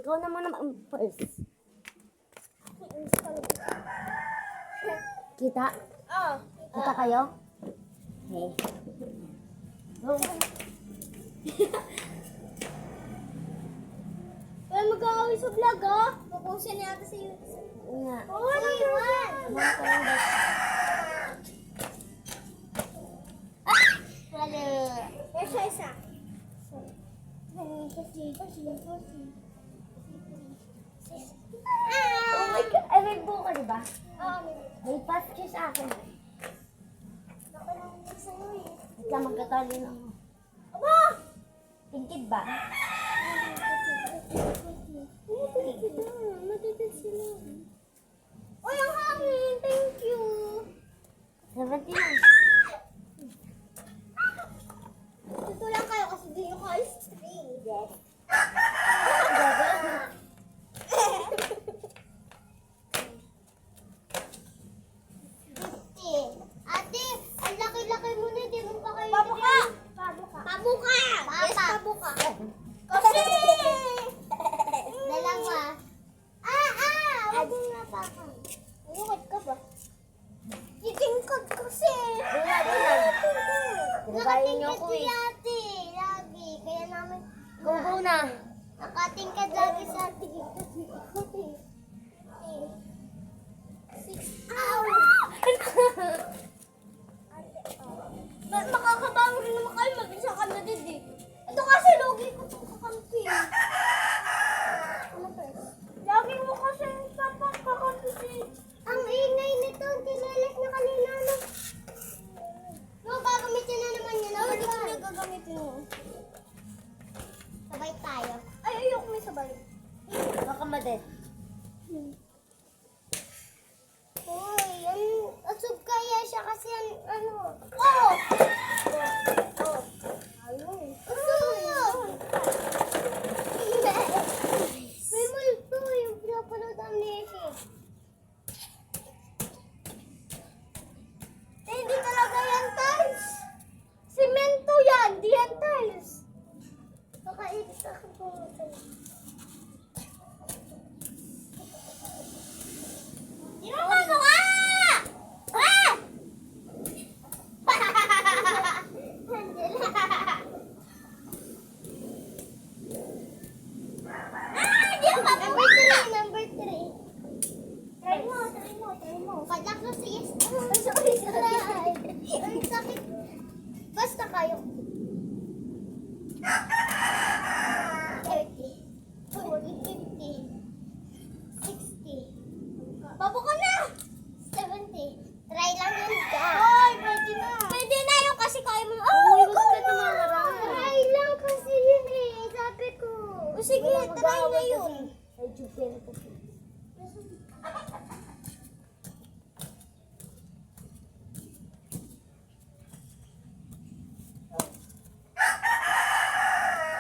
Ikaw na muna first. Kita? Kita kayo? Okay. Go. Wala mag-aaway sa vlog, ah. Pupusin niya ata sa YouTube. Nga. Hello. Isa. Oh my God. Ay, may buka, diba? Oo, May pass siya sa akin. At lang magkatali na ako. Aba! Tingkid ba? Matitid sila. Uy, ang hangin! Thank you! 70 lang. Tutulang kayo kasi di yung call string. Yes. Ate, ang laki-laki mo na, di mo pa kayo. Pabuka! Pabuka! Yes, pabuka. Kasi! Dalawa. Huwag mo napakan. Lukad ka ba? Itingkod kasi. Nakain niyo ako si eh. ate, lagi. Kaya namin, Go na. nakatingkad lagi sa ate. Ow! Makakabango rin naman kayo, mag-isa ka na din eh. Ito kasi logi ko itong kakampi. Ano ba? Lagi mo kasi papak kakampi. Ang ingay nito, tinilis na kanina no. No, gagamitin na naman yun. Hindi ko na gagamitin mo. Sabay tayo. Ay, ayoko may sabay. Baka maded. Uy, asub kaya siya kasi ano. Oh! Ayun. Asub! May multo yung pinapanood ang Nessie. Hindi talaga yan tiles. Semento yan, di yan tiles. Kakaibig ako pumunta. Ano ka? Ah! Number 3. Try mo. Padlak na si yes. Sorry. Ang sakit. Basta kayo. 30. 40. 50. 60. Babo ka na! 70. Try lang yun ka. Ay, pwede na. Pwede na yun kasi kaya mo. Uy, wag ka tumarang. Try lang kasi yun eh. Sabi ko. O sige, try na yun. Ay, juken kasi.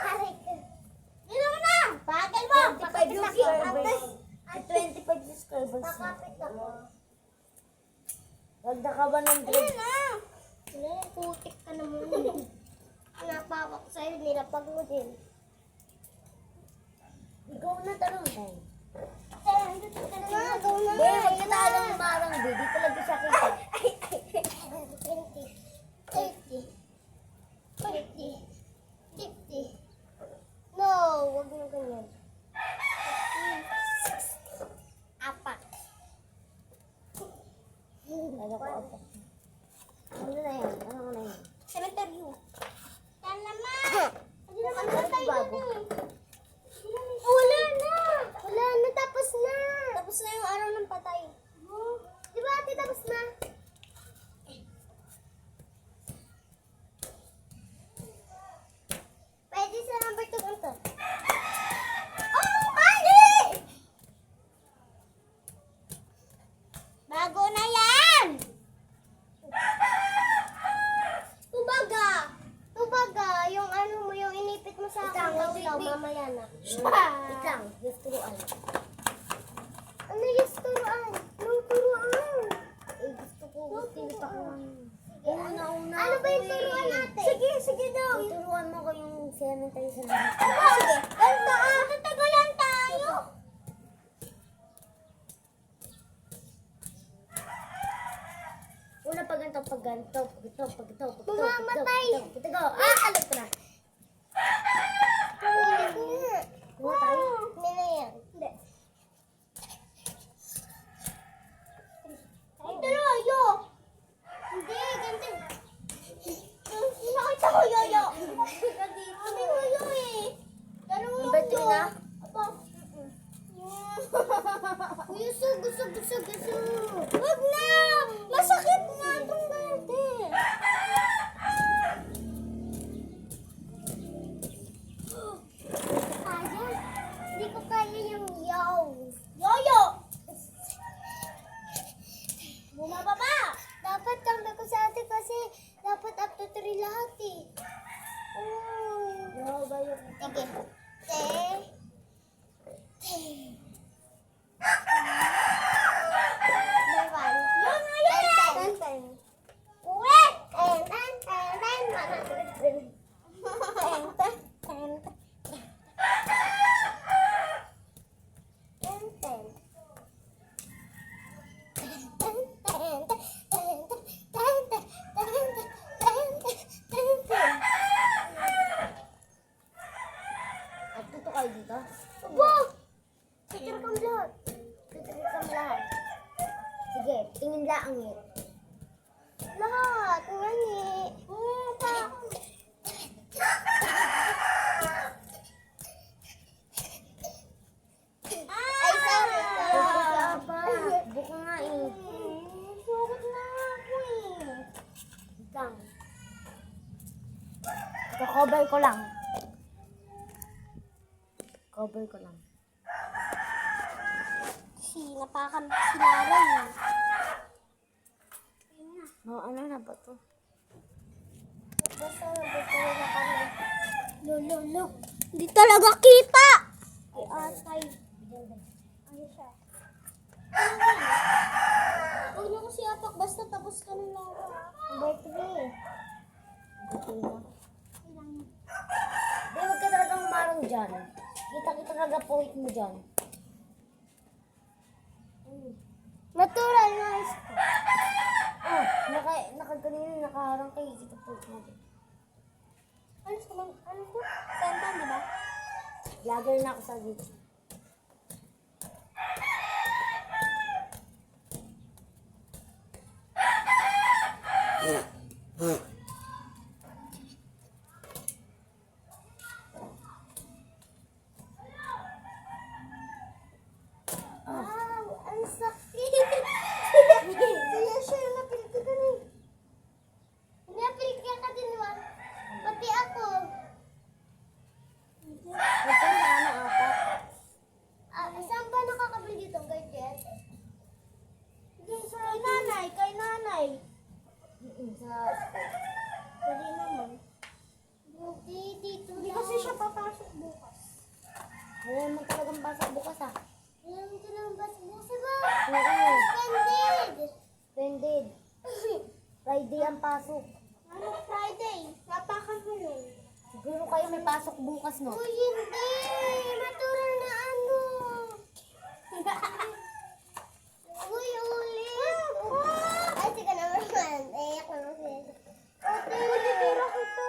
Aray ka. Dito mo na! Bagal mo! 25 subscribers. 25 subscribers na. Pakapit ako. Wag na ka ba ng Ayun na! Wala, putik ka naman. Napawak sa'yo, nilapag mo din. Ikaw na tanong ko. Andito ka na nga, go na Be, nga. wag ka talang umarang, be. Di talaga siya kita. 20, 30, 40, 50. No, wag mo ganyan. 4. Ano ko ako? Ano na yan? Ano na yan? Cemetery. Yan naman. Hindi naman tayo bago. na eh. Wala na. Wala na, tapos na. Tapos na yung araw ng patay. Di ba ate, tapos na? Pwede sa number 2 ganito. Oh, mali! Bago na yan! Tubaga, yung ano mo, yung inipit mo sa akin daw, mamaya na. Wait lang. Just turuan. Ano yung turuan? Anong turuan? naman tayo sa lahat. Sige, ganito tatagalan tayo. Una pag ganito, pag ganito, pag ito, pag ito, pag ito, Mamamatay. pag ito, alam ko na. Kuha tayo. Hindi na yan. Hindi. Ay, tayo. Hindi, ganito. Nakita ko yoyo. Kami yoyo eh. Ganun yung Ba't yun na? Apo. Gusog. Huwag na! Masakit nga itong dati. Kaya? Hindi ko kaya yung yoyo. Bumaba pa! Dapat kami ko sa ate kasi dapat up to 3 lahat eh. Oh. Sige. At dito kayo dito. Abo! Picture kang lahat. Pipili kang lahat. Sige, tingin lang eh. Lahat. Ngani. Pa. Ay, sorry. Wala pa. Buka nga eh. Sukot na ako eh. Lang. Cover ko lang. Cover ko lang. Napakan si Lara eh. No, ano na ba to? Basta na kami. Lo. Hindi talaga kita! Ay, atay. Ano siya? Huwag niyo ko siyapak, basta tapos ka ng Lara. Number 3. Buti na. Kailangan. Di, huwag ka talagang marang dyan. Kita talaga point mo dyan. Natural na ice ko. Oh, nakaganina, nakaharang kayo dito point mo dyan. Ano ko? Tantan, di ba? Vlogger na ako sa dito. Wow, ang sakit! Kaya siya yung napiliti ka na eh. Napiliti ka din ba? Pati ako. Ito na ano apat. Saan ba nakakabili dito, gadget? Kay nanay, kay nanay. Sa Dali naman. Hindi, dito Hindi kasi siya papasok bukas. wala naman talagang pasok bukas ah. Alam mo lang ba bukas ba? Oo. Suspended! Splendid. Friday ang pasok. Ano Friday? Napakan mo yun. Siguro kayo may pasok bukas no? Uy, hindi! Matural na ano! Uy, ulit! Ay, sige naman. Iyak na mo siya. Ate! Titira kita!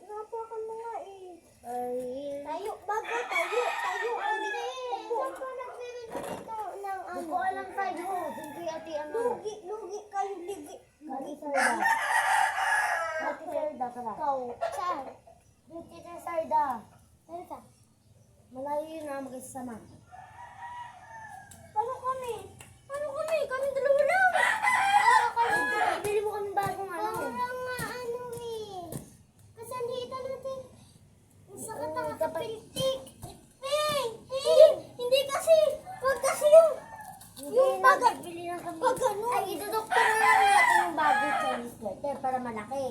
Napakan mo nga eh. Ay. Tayo, bago, tayo! Hindi! Saan ka nagbibili dito ng Hindi ano? ko alam tayo. Hindi kay ate ano. Lugi kayo, ligi. Ate Sarda. Ate Sarda pala. Ikaw, saan? Ate Sarda. Saan ka? Malayo yun na magkasama. Paano kami? Kami dalawa lang. Bili mo kami bagong ano. Parang nga ano eh. Kasi andito natin. Ang sakit ang Oo, dapat- kapiltik. Hindi kasi. Wag kasi yung Yung pag- bili lang kami. pag ano. Ay, idudoktor na lang natin yung bagong Chinese sweater para malaki.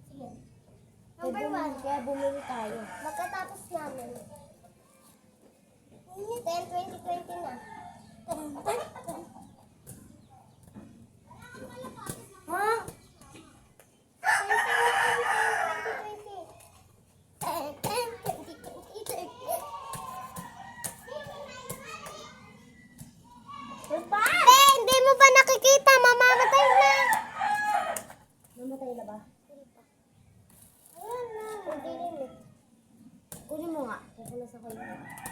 Sige. Kaya Number bumili, 1. kaya bumili tayo. Magkatapos namin. 10-20-20 na. Ha? 20-20. Ako na sa kayo.